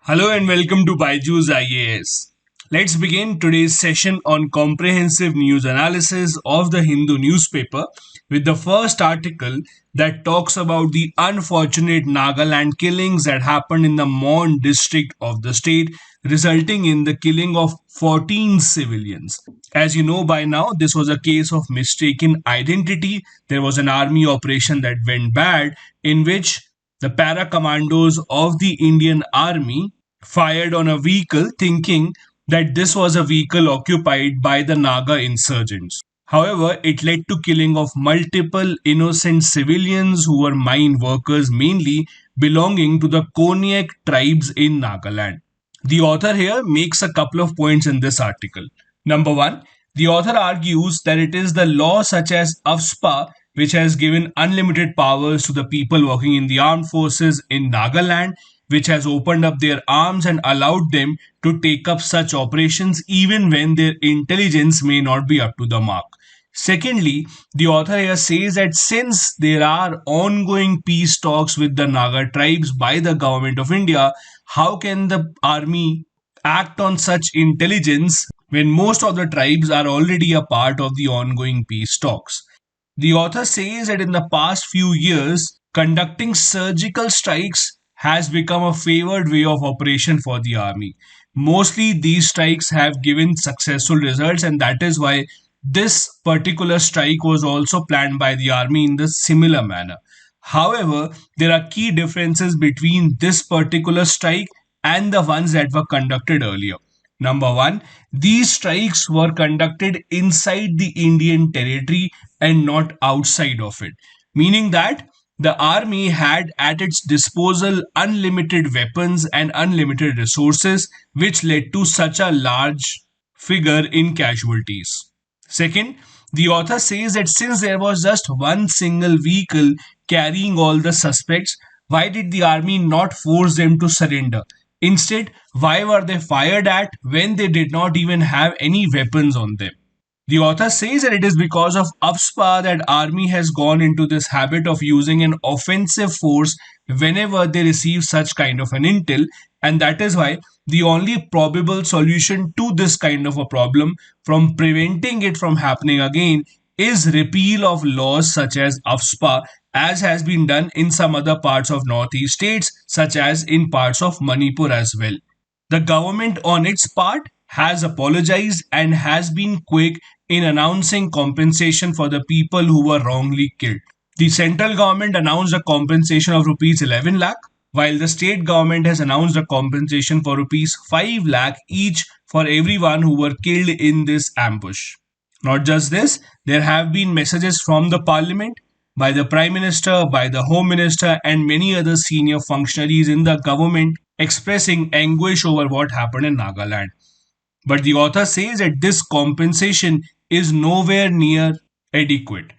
Hello and welcome to Byju's IAS. Let's begin today's session on comprehensive news analysis of the Hindu newspaper with the first article that talks about the unfortunate Nagaland killings that happened in the Mon district of the state, resulting in the killing of 14 civilians. As you know by now, this was a case of mistaken identity. There was an army operation that went bad in which the para commandos of the Indian army fired on a vehicle thinking that this was a vehicle occupied by the Naga insurgents. However, it led to killing of multiple innocent civilians who were mine workers mainly belonging to the Konyak tribes in Nagaland. The author here makes a couple of points in this article. Number one, the author argues that it is the law such as AFSPA which has given unlimited powers to the people working in the armed forces in Nagaland, which has opened up their arms and allowed them to take up such operations even when their intelligence may not be up to the mark. Secondly, the author here says that since there are ongoing peace talks with the Naga tribes by the government of India, how can the army act on such intelligence when most of the tribes are already a part of the ongoing peace talks? The author says that in the past few years, conducting surgical strikes has become a favored way of operation for the army. Mostly, these strikes have given successful results, and that is why this particular strike was also planned by the army in the similar manner. However, there are key differences between this particular strike and the ones that were conducted earlier. Number one, these strikes were conducted inside the Indian territory and not outside of it, meaning that the army had at its disposal unlimited weapons and unlimited resources, which led to such a large figure in casualties. Second, the author says that since there was just one single vehicle carrying all the suspects, why did the army not force them to surrender? Instead, why were they fired at when they did not even have any weapons on them? The author says that it is because of AFSPA that army has gone into this habit of using an offensive force whenever they receive such kind of an intel, and that is why the only probable solution to this kind of a problem from preventing it from happening again is repeal of laws such as AFSPA, as has been done in some other parts of northeast states such as in parts of Manipur as well. The government, on its part, has apologized and has been quick in announcing compensation for the people who were wrongly killed. The central government announced a compensation of rupees 11 lakh, while the state government has announced a compensation for rupees 5 lakh each for everyone who were killed in this ambush. Not just this, there have been messages from the parliament, by the Prime Minister, by the Home Minister, and many other senior functionaries in the government expressing anguish over what happened in Nagaland. But the author says that this compensation is nowhere near adequate.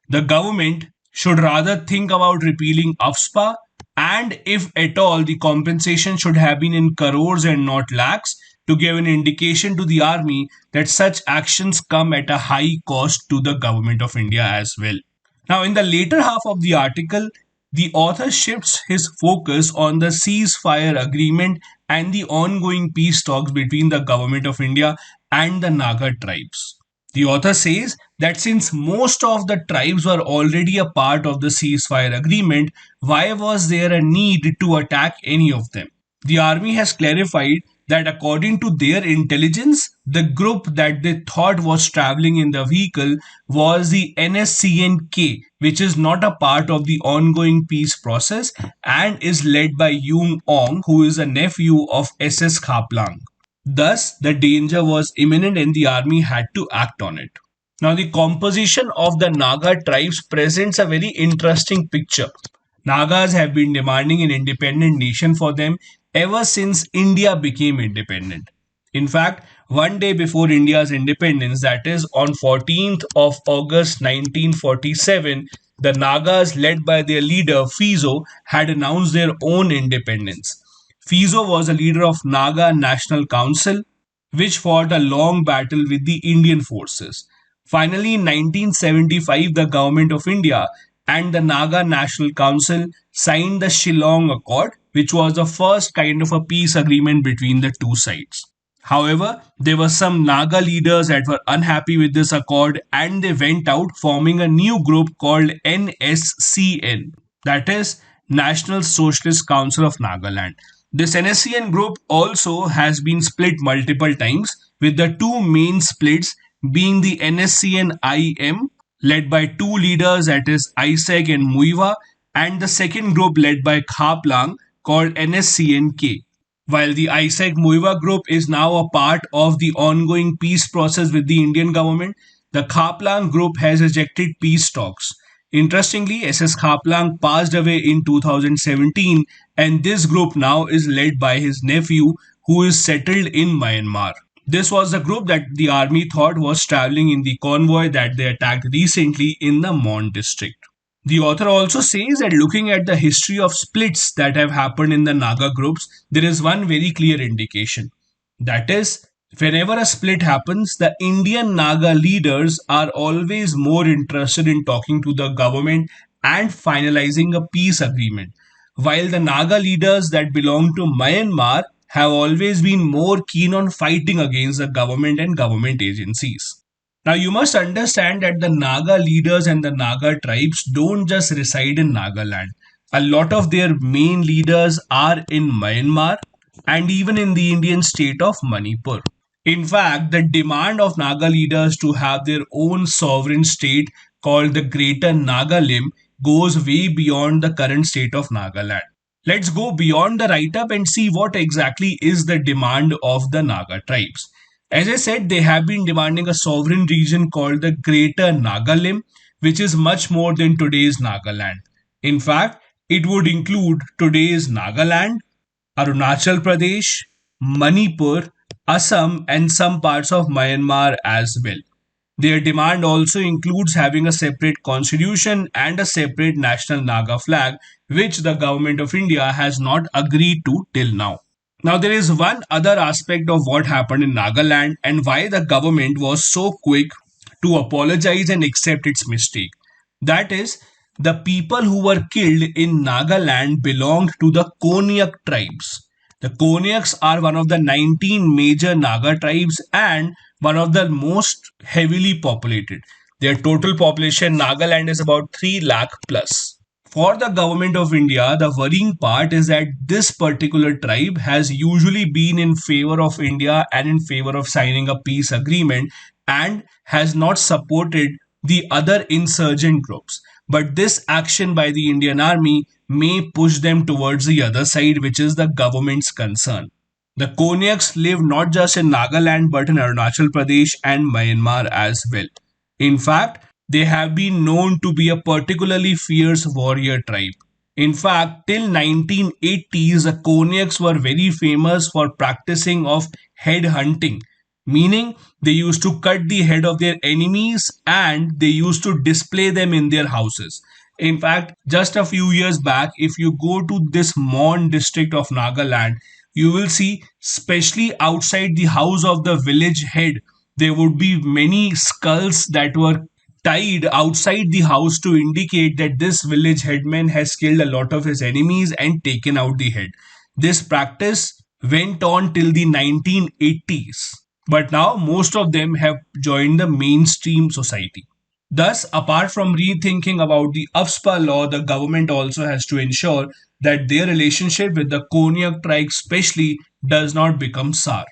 The government should rather think about repealing AFSPA, and if at all, the compensation should have been in crores and not lakhs to give an indication to the army that such actions come at a high cost to the government of India as well. Now, in the later half of the article, the author shifts his focus on the ceasefire agreement and the ongoing peace talks between the government of India and the Naga tribes. The author says that since most of the tribes were already a part of the ceasefire agreement, why was there a need to attack any of them? The army has clarified that according to their intelligence, the group that they thought was traveling in the vehicle was the NSCN-K, which is not a part of the ongoing peace process and is led by Yung Ong, who is a nephew of SS Khaplang. Thus, the danger was imminent and the army had to act on it. Now, the composition of the Naga tribes presents a very interesting picture. Nagas have been demanding an independent nation for them ever since India became independent. In fact, one day before India's independence, that is on 14th of August 1947, the Nagas led by their leader Fizo had announced their own independence. Fizo was a leader of Naga National Council, which fought a long battle with the Indian forces. Finally, in 1975, the government of India and the Naga National Council signed the Shillong Accord, which was the first kind of a peace agreement between the two sides. However, there were some Naga leaders that were unhappy with this accord and they went out forming a new group called NSCN, that is National Socialist Council of Nagaland. This NSCN group also has been split multiple times, with the two main splits being the NSCN IM, led by two leaders, that is Isaac and Muiva, and the second group led by Khaplang called NSCNK. While the Isaac Muiva group is now a part of the ongoing peace process with the Indian government, the Khaplang group has rejected peace talks. Interestingly, SS Khaplang passed away in 2017, and this group now is led by his nephew, who is settled in Myanmar. This was the group that the army thought was traveling in the convoy that they attacked recently in the Mon district. The author also says that looking at the history of splits that have happened in the Naga groups, there is one very clear indication. That is, whenever a split happens, the Indian Naga leaders are always more interested in talking to the government and finalizing a peace agreement, while the Naga leaders that belong to Myanmar have always been more keen on fighting against the government and government agencies. Now, you must understand that the Naga leaders and the Naga tribes don't just reside in Nagaland. A lot of their main leaders are in Myanmar and even in the Indian state of Manipur. In fact, the demand of Naga leaders to have their own sovereign state called the Greater Nagalim goes way beyond the current state of Nagaland. Let's go beyond the write up and see what exactly is the demand of the Naga tribes. As I said, they have been demanding a sovereign region called the Greater Nagalim, which is much more than today's Nagaland. In fact, it would include today's Nagaland, Arunachal Pradesh, Manipur, Assam, and some parts of Myanmar as well. Their demand also includes having a separate constitution and a separate national Naga flag, which the government of India has not agreed to till now. Now, there is one other aspect of what happened in Nagaland and why the government was so quick to apologize and accept its mistake. That is, the people who were killed in Nagaland belonged to the Konyak tribes. The Konyaks are one of the 19 major Naga tribes and one of the most heavily populated. Their total population in Nagaland is about 3 lakh plus. For the government of India, the worrying part is that this particular tribe has usually been in favor of India and in favor of signing a peace agreement and has not supported the other insurgent groups. But this action by the Indian army may push them towards the other side, which is the government's concern. The Konyaks live not just in Nagaland but in Arunachal Pradesh and Myanmar as well. In fact, they have been known to be a particularly fierce warrior tribe. In fact, till 1980s, the Konyaks were very famous for practicing of head hunting, meaning they used to cut the head of their enemies and they used to display them in their houses. In fact, just a few years back, if you go to this Mon district of Nagaland, you will see, especially outside the house of the village head, there would be many skulls that were tied outside the house to indicate that this village headman has killed a lot of his enemies and taken out the head. This practice went on till the 1980s, but now most of them have joined the mainstream society. Thus, apart from rethinking about the UPSPA law, the government also has to ensure that their relationship with the Konyak tribe especially does not become sour.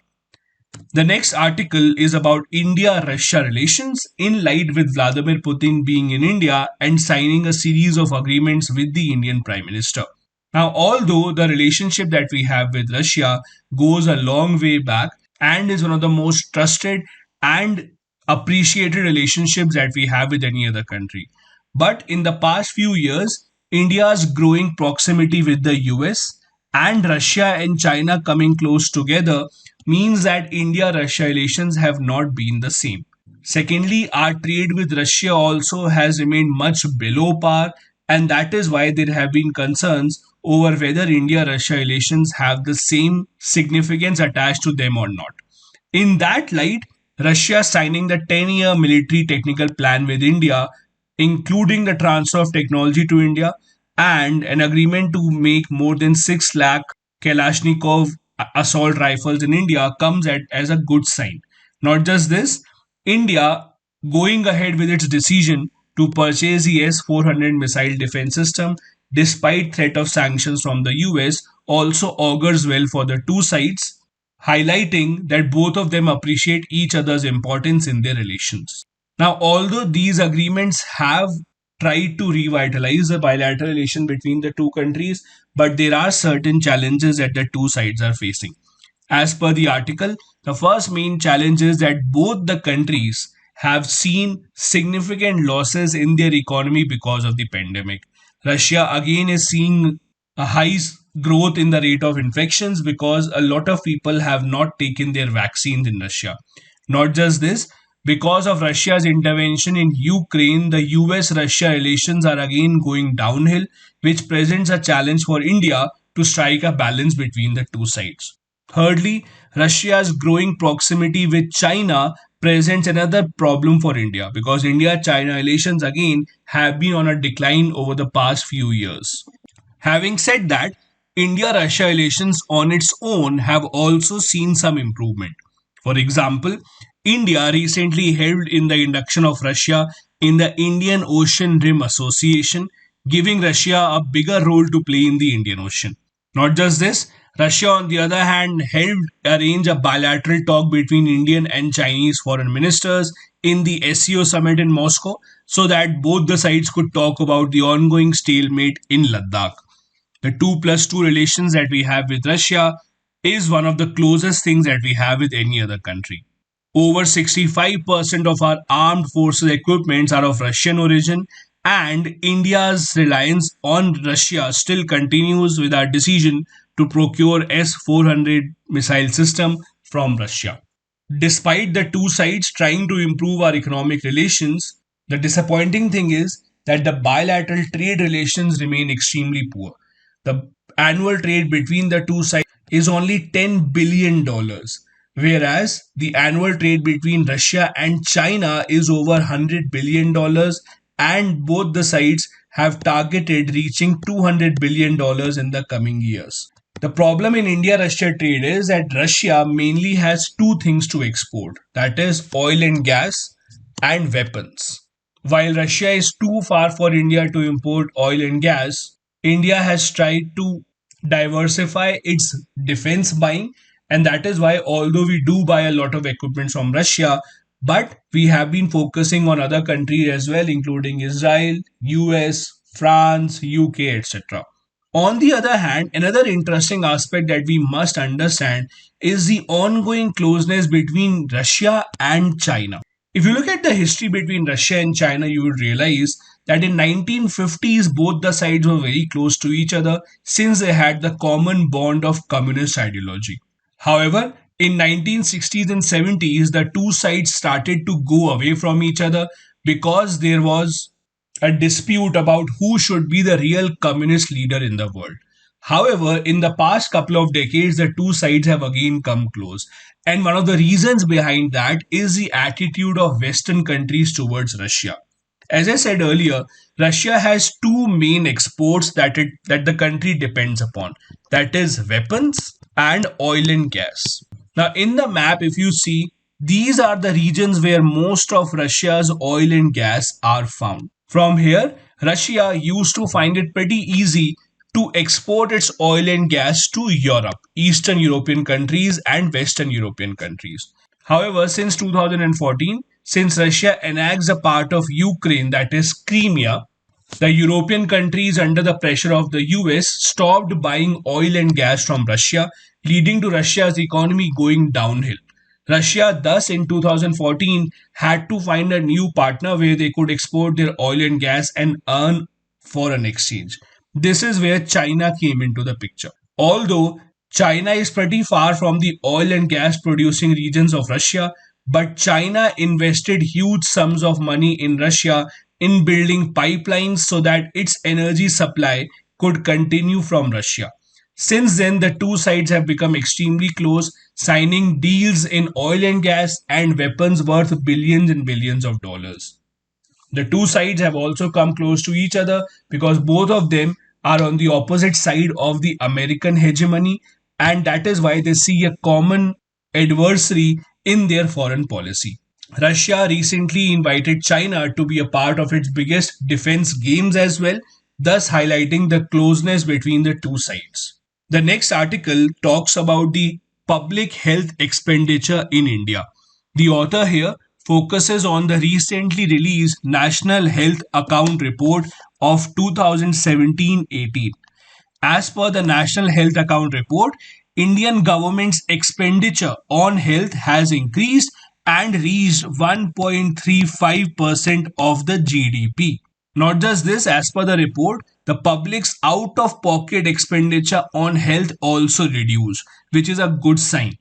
The next article is about India Russia relations in light with Vladimir Putin being in India and signing a series of agreements with the Indian Prime Minister. Now, although the relationship that we have with Russia goes a long way back and is one of the most trusted and appreciated relationships that we have with any other country, but in the past few years, India's growing proximity with the US and Russia and China coming close together means that India Russia relations have not been the same. Secondly, our trade with Russia also has remained much below par, and that is why there have been concerns over whether India Russia relations have the same significance attached to them or not. In that light, Russia signing the 10-year military technical plan with India including the transfer of technology to India and an agreement to make more than 6 lakh Kalashnikov assault rifles in India comes as a good sign. Not just this, India going ahead with its decision to purchase the S-400 missile defense system despite threat of sanctions from the US also augurs well for the two sides, highlighting that both of them appreciate each other's importance in their relations. Now, although these agreements have tried to revitalize the bilateral relation between the two countries, but there are certain challenges that the two sides are facing. As per the article, the first main challenge is that both the countries have seen significant losses in their economy because of the pandemic. Russia again is seeing a high growth in the rate of infections because a lot of people have not taken their vaccines in Russia. Not just this, because of Russia's intervention in Ukraine, the US Russia relations are again going downhill, which presents a challenge for India to strike a balance between the two sides. Thirdly, Russia's growing proximity with China presents another problem for India because India China relations again have been on a decline over the past few years. Having said that, India Russia relations on its own have also seen some improvement. For example, India recently held in the induction of Russia in the Indian Ocean Rim Association, giving Russia a bigger role to play in the Indian Ocean. Not just this, Russia, on the other hand, helped arrange a bilateral talk between Indian and Chinese foreign ministers in the SEO summit in Moscow so that both the sides could talk about the ongoing stalemate in Ladakh. The 2 plus 2 relations that we have with Russia is one of the closest things that we have with any other country. Over 65% of our armed forces equipments are of Russian origin, and India's reliance on Russia still continues with our decision to procure S-400 missile system from Russia. Despite the two sides trying to improve our economic relations, the disappointing thing is that the bilateral trade relations remain extremely poor. The annual trade between the two sides is only $10 billion, whereas the annual trade between Russia and China is over $100 billion, and both the sides have targeted reaching $200 billion in the coming years. The problem in India Russia trade is that Russia mainly has two things to export, that is, oil and gas and weapons. While Russia is too far for India to import oil and gas, India has tried to diversify its defense buying, and that is why, although we do buy a lot of equipment from Russia, but we have been focusing on other countries as well, including Israel, US, France, UK, etc. On the other hand, another interesting aspect that we must understand is the ongoing closeness between Russia and China. If you look at the history between Russia and China, you would realize that in 1950s both the sides were very close to each other since they had the common bond of communist ideology. However, in 1960s and 70s the two sides started to go away from each other because there was a dispute about who should be the real communist leader in the world. However, in the past couple of decades, the two sides have again come close. And one of the reasons behind that is the attitude of Western countries towards Russia. As I said earlier, Russia has two main exports that the country depends upon. That is weapons and oil and gas. Now, in the map, if you see, these are the regions where most of Russia's oil and gas are found. From here, Russia used to find it pretty easy to export its oil and gas to Europe, Eastern European countries, and Western European countries. However, since 2014, since Russia annexed a part of Ukraine, that is Crimea, the European countries, under the pressure of the US, stopped buying oil and gas from Russia, leading to Russia's economy going downhill. Russia, thus, in 2014, had to find a new partner where they could export their oil and gas and earn foreign exchange. This is where China came into the picture. Although China is pretty far from the oil and gas producing regions of Russia, but China invested huge sums of money in Russia in building pipelines so that its energy supply could continue from Russia. Since then, the two sides have become extremely close, signing deals in oil and gas and weapons worth billions and billions of dollars. The two sides have also come close to each other because both of them are on the opposite side of the American hegemony, and that is why they see a common adversary in their foreign policy. Russia recently invited China to be a part of its biggest defense games as well, thus highlighting the closeness between the two sides. The next article talks about the public health expenditure in India. The author here focuses on the recently released National Health Account Report of 2017-18. As per the National Health Account Report, Indian government's expenditure on health has increased and reached 1.35% of the GDP. Not just this, as per the report, the public's out of pocket expenditure on health also reduced, which is a good sign.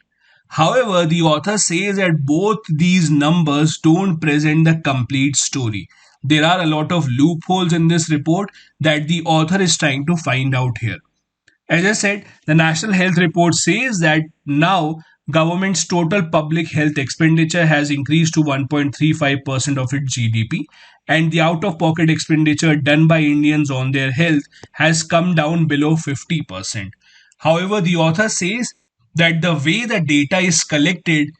However, the author says that both these numbers don't present the complete story. There are a lot of loopholes in this report that the author is trying to find out here. As I said, the National Health Report says that now government's total public health expenditure has increased to 1.35% of its GDP, and the out of pocket expenditure done by Indians on their health has come down below 50%. However, the author says that the way the data is collected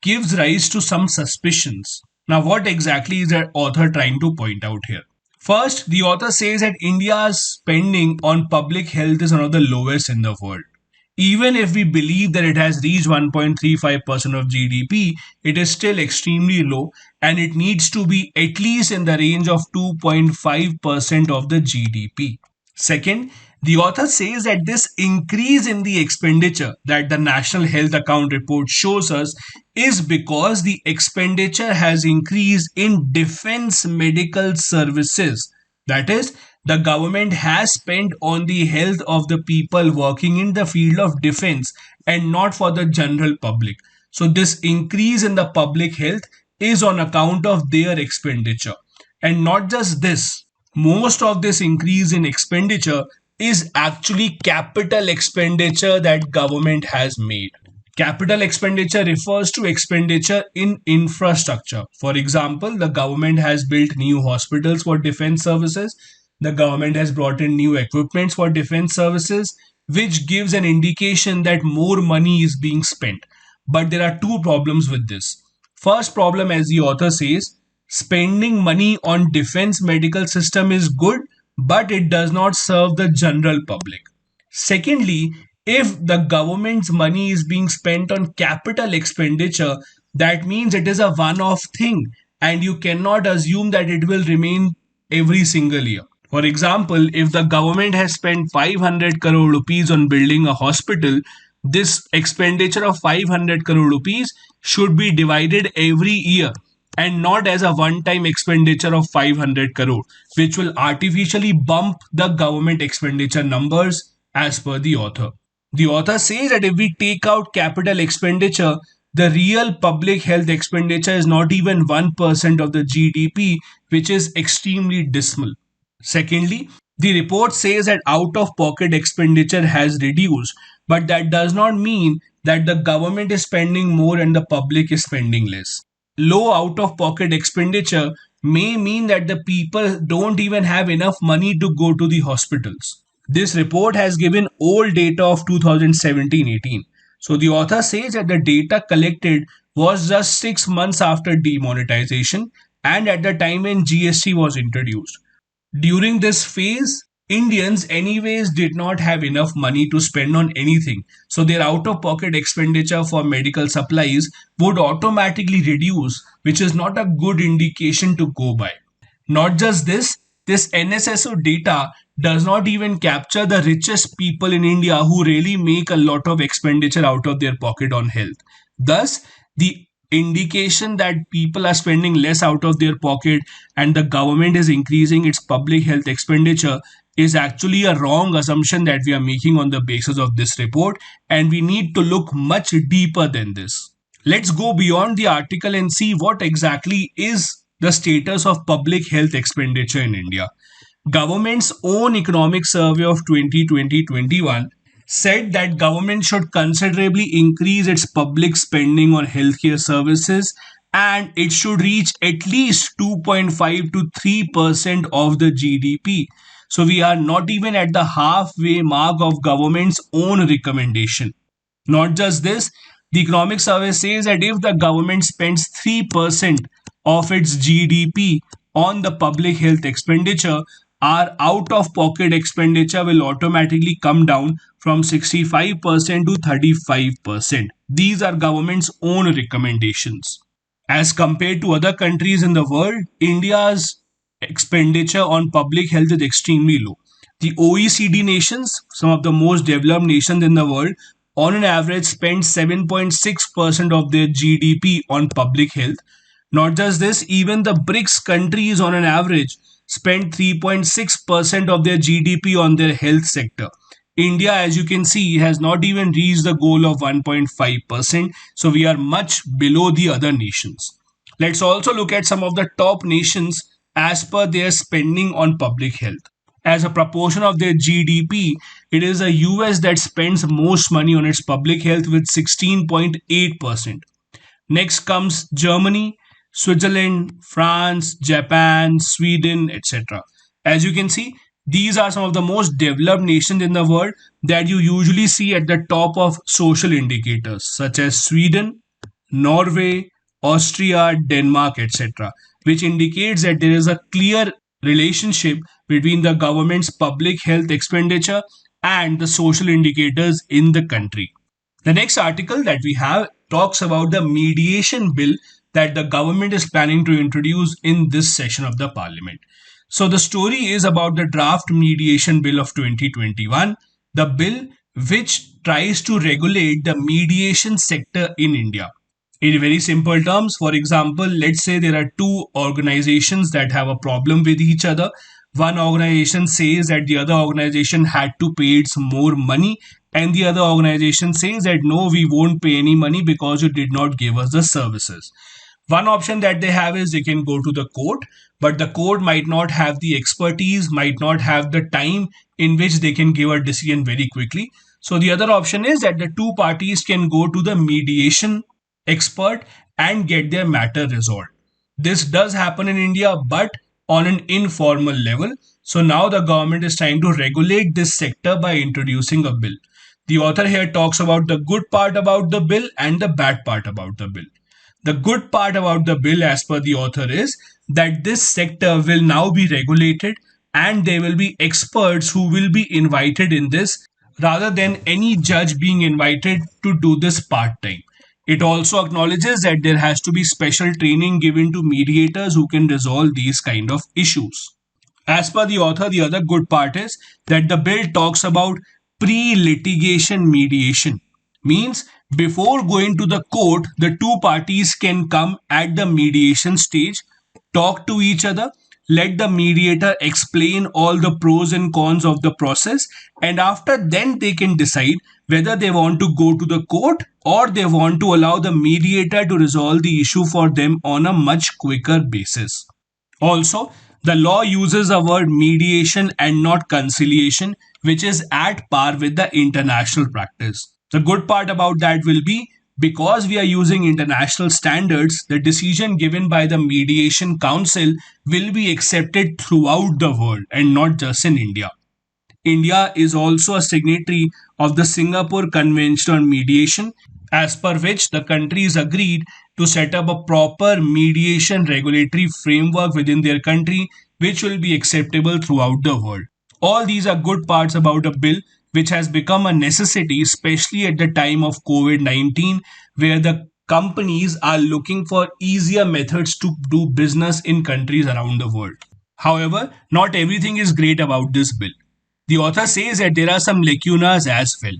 gives rise to some suspicions. Now, what exactly is the author trying to point out here? First, the author says that India's spending on public health is one of the lowest in the world. Even if we believe that it has reached 1.35% of GDP, it is still extremely low and it needs to be at least in the range of 2.5% of the GDP. Second, the author says that this increase in the expenditure that the National Health Account Report shows us is because the expenditure has increased in defense medical services. That is, the government has spent on the health of the people working in the field of defense and not for the general public. So, this increase in the public health is on account of their expenditure. And not just this, most of this increase in expenditure is actually capital expenditure that government has made. Capital expenditure refers to expenditure in infrastructure. For example, the government has built new hospitals for defense services. The government has brought in new equipments for defense services, which gives an indication that more money is being spent. But there are two problems with this. First problem, as the author says, spending money on defense medical system is good, but it does not serve the general public. Secondly, if the government's money is being spent on capital expenditure, that means it is a one off thing and you cannot assume that it will remain every single year. For example, if the government has spent 500 crore rupees on building a hospital, this expenditure of 500 crore rupees should be divided every year and not as a one time expenditure of 500 crore, which will artificially bump the government expenditure numbers as per the author. The author says that if we take out capital expenditure, the real public health expenditure is not even 1% of the GDP, which is extremely dismal. Secondly, the report says that out of pocket expenditure has reduced, but that does not mean that the government is spending more and the public is spending less. Low out of pocket expenditure may mean that the people don't even have enough money to go to the hospitals. This report has given old data of 2017-18. So the author says that the data collected was just 6 months after demonetization and at the time when GST was introduced. During this phase, Indians anyways did not have enough money to spend on anything, so their out of pocket expenditure for medical supplies would automatically reduce, which is not a good indication to go by. Not just this, this NSSO data does not even capture the richest people in India who really make a lot of expenditure out of their pocket on health. Thus, the indication that people are spending less out of their pocket and the government is increasing its public health expenditure is actually a wrong assumption that we are making on the basis of this report, and we need to look much deeper than this. Let's go beyond the article and see what exactly is the status of public health expenditure in India. Government's own economic survey of 2020-21 said that government should considerably increase its public spending on healthcare services and it should reach at least 2.5 to 3% of the GDP. So we are not even at the halfway mark of government's own recommendation. Not just this, the economic survey says that if the government spends 3% of its GDP on the public health expenditure, our out of pocket expenditure will automatically come down from 65% to 35%. These are government's own recommendations. As compared to other countries in the world, India's expenditure on public health is extremely low. The OECD nations, some of the most developed nations in the world, on an average spend 7.6% of their GDP on public health. Not just this, even the BRICS countries on an average spend 3.6% of their GDP on their health sector. India, as you can see, has not even reached the goal of 1.5%, so we are much below the other nations. Let's also look at some of the top nations as per their spending on public health. As a proportion of their GDP, it is the US that spends most money on its public health with 16.8%. Next comes Germany, Switzerland, France, Japan, Sweden, etc. As you can see, these are some of the most developed nations in the world that you usually see at the top of social indicators, such as Sweden, Norway, Austria, Denmark, etc., which indicates that there is a clear relationship between the government's public health expenditure and the social indicators in the country. The next article that we have talks about the mediation bill that the government is planning to introduce in this session of the parliament. So the story is about the draft mediation bill of 2021, the bill which tries to regulate the mediation sector in India. In very simple terms, for example, let's say there are two organizations that have a problem with each other. One organization says that the other organization had to pay its more money, and the other organization says that no, we won't pay any money because you did not give us the services. One option that they have is they can go to the court, but the court might not have the expertise, might not have the time in which they can give a decision very quickly. So the other option is that the two parties can go to the mediation expert and get their matter resolved. This does happen in India, but on an informal level. So now the government is trying to regulate this sector by introducing a bill. The author here talks about the good part about the bill and the bad part about the bill. The good part about the bill, as per the author, is that this sector will now be regulated and there will be experts who will be invited in this rather than any judge being invited to do this part time. It also acknowledges that there has to be special training given to mediators who can resolve these kind of issues. As per the author, the other good part is that the bill talks about pre litigation mediation. Means before going to the court, the two parties can come at the mediation stage, talk to each other, let the mediator explain all the pros and cons of the process, and after then they can decide whether they want to go to the court or they want to allow the mediator to resolve the issue for them on a much quicker basis. Also, the law uses a word mediation and not conciliation, which is at par with the international practice. The good part about that will be because we are using international standards, the decision given by the Mediation Council will be accepted throughout the world and not just in India. India is also a signatory of the Singapore Convention on Mediation, as per which the countries agreed to set up a proper mediation regulatory framework within their country, which will be acceptable throughout the world. All these are good parts about a bill which has become a necessity, especially at the time of COVID 19, where the companies are looking for easier methods to do business in countries around the world. However, not everything is great about this bill. The author says that there are some lacunas as well.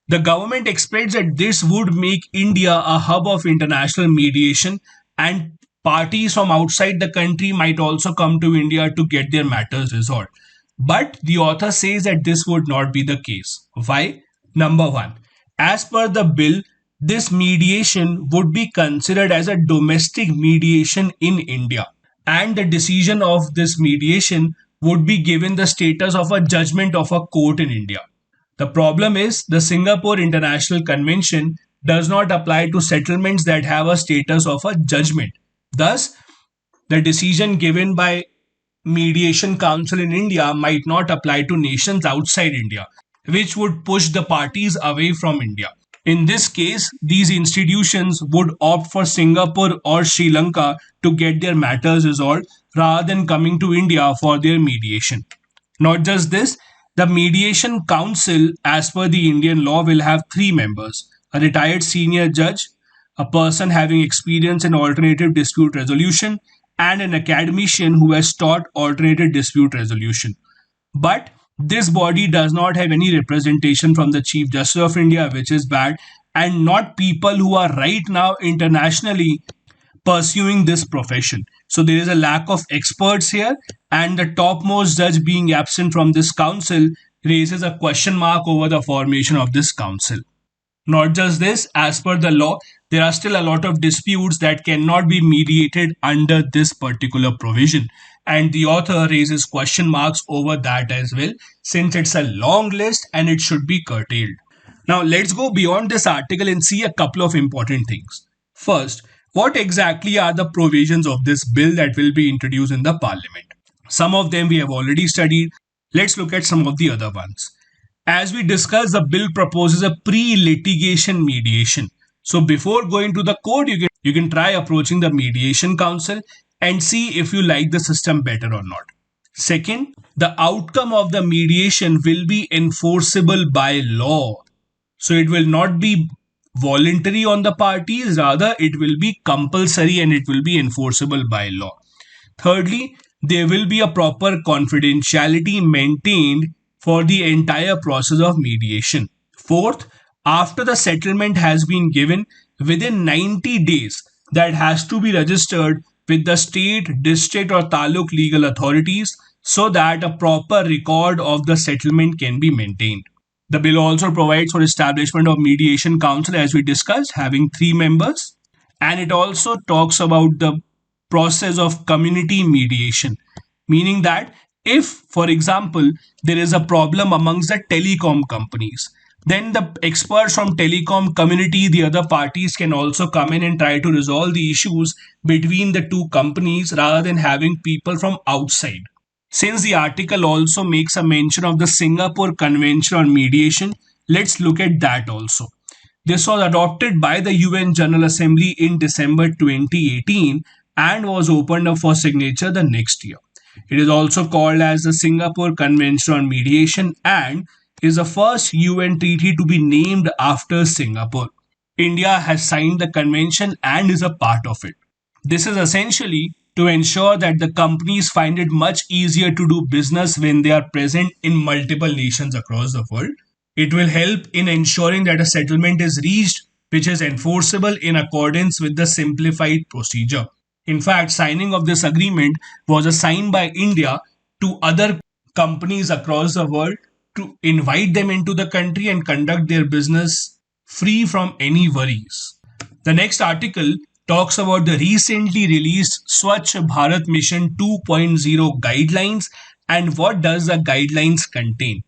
The government expects that this would make India a hub of international mediation, and parties from outside the country might also come to India to get their matters resolved. But the author says that this would not be the case. Why? Number one, as per the bill, this mediation would be considered as a domestic mediation in India, and the decision of this mediation would be given the status of a judgment of a court in India. The problem is the Singapore International Convention does not apply to settlements that have a status of a judgment. Thus, the decision given by Mediation Council in India might not apply to nations outside India, which would push the parties away from India. In this case, these institutions would opt for Singapore or Sri Lanka to get their matters resolved rather than coming to India for their mediation. Not just this, the Mediation Council, as per the Indian law, will have three members: a retired senior judge, a person having experience in alternative dispute resolution, and an academician who has taught alternative dispute resolution. But this body does not have any representation from the Chief Justice of India, which is bad, and not people who are right now internationally pursuing this profession. So there is a lack of experts here, and the topmost judge being absent from this council raises a question mark over the formation of this council. Not just this, as per the law, there are still a lot of disputes that cannot be mediated under this particular provision. And the author raises question marks over that as well, since it's a long list and it should be curtailed. Now, let's go beyond this article and see a couple of important things. First, what exactly are the provisions of this bill that will be introduced in the parliament? Some of them we have already studied. Let's look at some of the other ones. As we discussed, the bill proposes a pre-litigation mediation. So before going to the court, you can try approaching the mediation council and see if you like the system better or not. Second, the outcome of the mediation will be enforceable by law. So it will not be voluntary on the parties, rather it will be compulsory and it will be enforceable by law. Thirdly, there will be a proper confidentiality maintained for the entire process of mediation. Fourth, after the settlement has been given, within 90 days, that has to be registered with the state, district, or taluk legal authorities so that a proper record of the settlement can be maintained. The bill also provides for establishment of mediation council, as we discussed, having three members, and it also talks about the process of community mediation, meaning that if, for example, there is a problem amongst the telecom companies, then the experts from telecom community, the other parties, can also come in and try to resolve the issues between the two companies rather than having people from outside. Since the article also makes a mention of the Singapore Convention on Mediation, let's look at that also. This was adopted by the UN General Assembly in December 2018 and was opened up for signature the next year. It is also called as the Singapore Convention on Mediation and is the first UN treaty to be named after Singapore. India has signed the convention and is a part of it. This is essentially to ensure that the companies find it much easier to do business when they are present in multiple nations across the world. It will help in ensuring that a settlement is reached which is enforceable in accordance with the simplified procedure. In fact, signing of this agreement was a sign by India to other companies across the world to invite them into the country and conduct their business free from any worries. The next article talks about the recently released Swachh Bharat Mission 2.0 guidelines and what does the guidelines contain.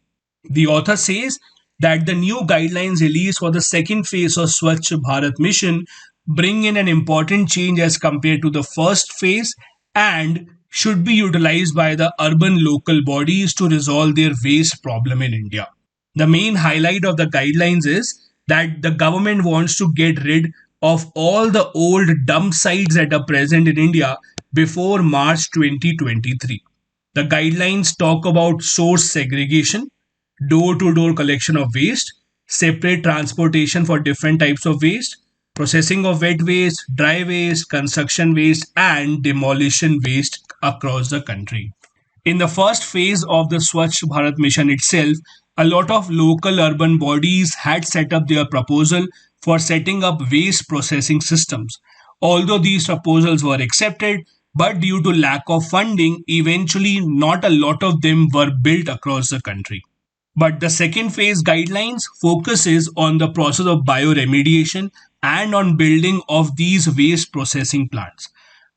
The author says that the new guidelines released for the second phase of Swachh Bharat Mission bring in an important change as compared to the first phase and should be utilized by the urban local bodies to resolve their waste problem in India. The main highlight of the guidelines is that the government wants to get rid of all the old dump sites that are present in India before March 2023. The guidelines talk about source segregation, door to door collection of waste, separate transportation for different types of waste, processing of wet waste, dry waste, construction waste, and demolition waste across the country. In the first phase of the Swachh Bharat mission itself, a lot of local urban bodies had set up their proposal for setting up waste processing systems. Although these proposals were accepted, but due to lack of funding, eventually not a lot of them were built across the country. But the second phase guidelines focuses on the process of bioremediation and on building of these waste processing plants.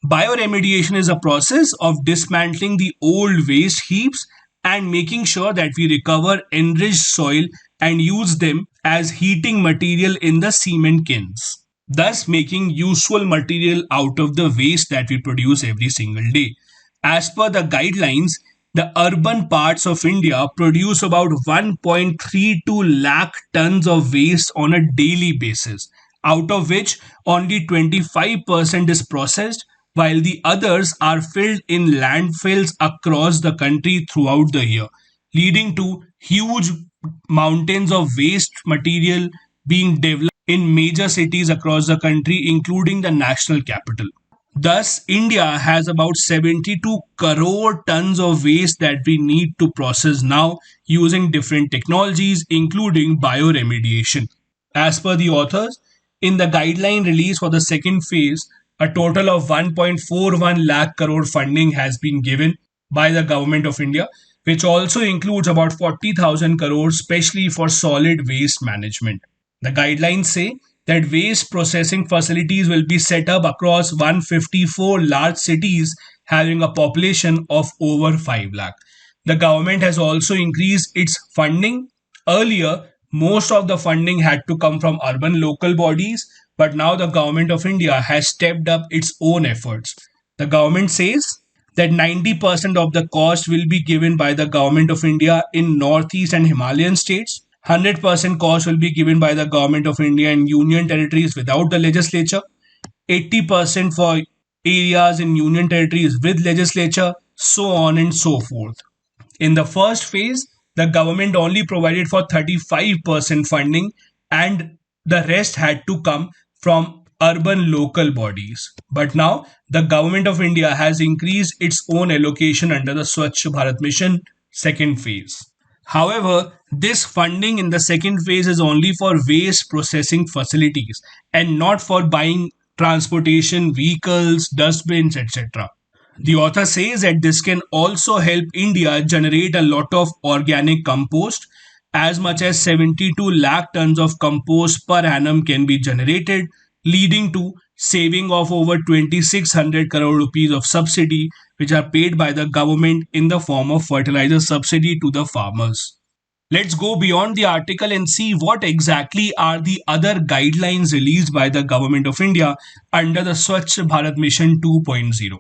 Bioremediation is a process of dismantling the old waste heaps and making sure that we recover enriched soil and use them as heating material in the cement kilns, thus making useful material out of the waste that we produce every single day. As per the guidelines, the urban parts of India produce about 1.32 lakh tons of waste on a daily basis, out of which only 25% is processed, while the others are filled in landfills across the country throughout the year, leading to huge mountains of waste material being developed in major cities across the country, including the national capital. Thus, India has about 72 crore tons of waste that we need to process now using different technologies, including bioremediation. As per the authors, in the guideline release for the second phase, a total of 1.41 lakh crore funding has been given by the government of India, which also includes about 40,000 crores specially for solid waste management. The guidelines say that waste processing facilities will be set up across 154 large cities having a population of over 5 lakh. The government has also increased its funding. Earlier, most of the funding had to come from urban local bodies, but now the government of India has stepped up its own efforts. The government says that 90% of the cost will be given by the government of India in northeast and Himalayan states. 100% cost will be given by the government of India in union territories without the legislature. 80% for areas in union territories with legislature, so on and so forth. In the first phase, the government only provided for 35% funding, and the rest had to come from urban local bodies. But now the government of India has increased its own allocation under the Swachh Bharat Mission second phase. However, this funding in the second phase is only for waste processing facilities and not for buying transportation vehicles, dustbins, etc. The author says that this can also help India generate a lot of organic compost. As much as 72 lakh tons of compost per annum can be generated, leading to saving of over 2600 crore rupees of subsidy which are paid by the government in the form of fertilizer subsidy to the farmers. Let's go beyond the article and see what exactly are the other guidelines released by the government of India under the Swachh Bharat Mission 2.0.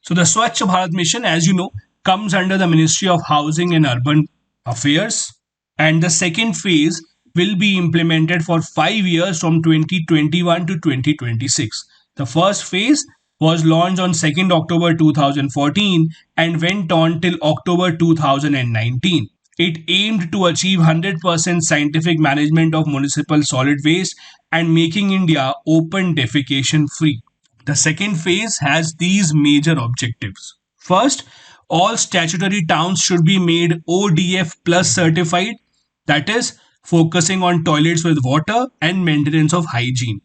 So the Swachh Bharat Mission, as you know, comes under the Ministry of Housing and Urban Affairs, and the second phase will be implemented for 5 years from 2021 to 2026. The first phase was launched on 2nd October 2014 and went on till October 2019. It aimed to achieve 100% scientific management of municipal solid waste and making India open defecation free. The second phase has these major objectives. First, all statutory towns should be made ODF plus certified, that is, focusing on toilets with water and maintenance of hygiene.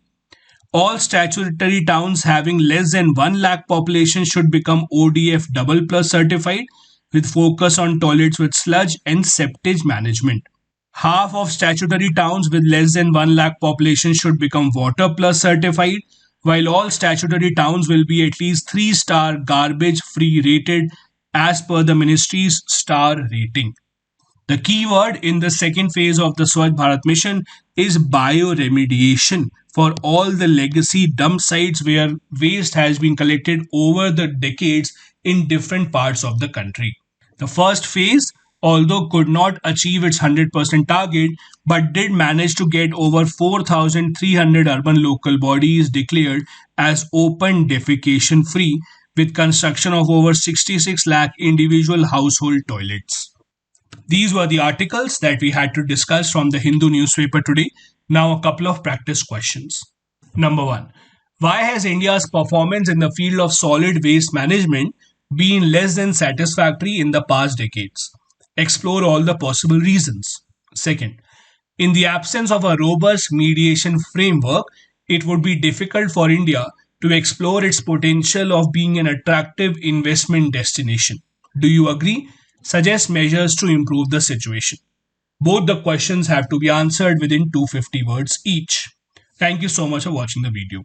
All statutory towns having less than 1 lakh population should become ODF double plus certified with focus on toilets with sludge and septage management. Half of statutory towns with less than 1 lakh population should become water plus certified, while all statutory towns will be at least 3-star garbage free rated as per the ministry's star rating. The key word in the second phase of the Swachh Bharat Mission is bioremediation for all the legacy dump sites where waste has been collected over the decades in different parts of the country. The first phase, although could not achieve its 100% target, but did manage to get over 4,300 urban local bodies declared as open defecation free with construction of over 66 lakh individual household toilets. These were the articles that we had to discuss from the Hindu newspaper today. Now, a couple of practice questions. Number 1. Why has India's performance in the field of solid waste management been less than satisfactory in the past decades? Explore all the possible reasons. Second, in the absence of a robust mediation framework, it would be difficult for India to explore its potential of being an attractive investment destination. Do you agree? Suggest measures to improve the situation. Both the questions have to be answered within 250 words each. Thank you so much for watching the video.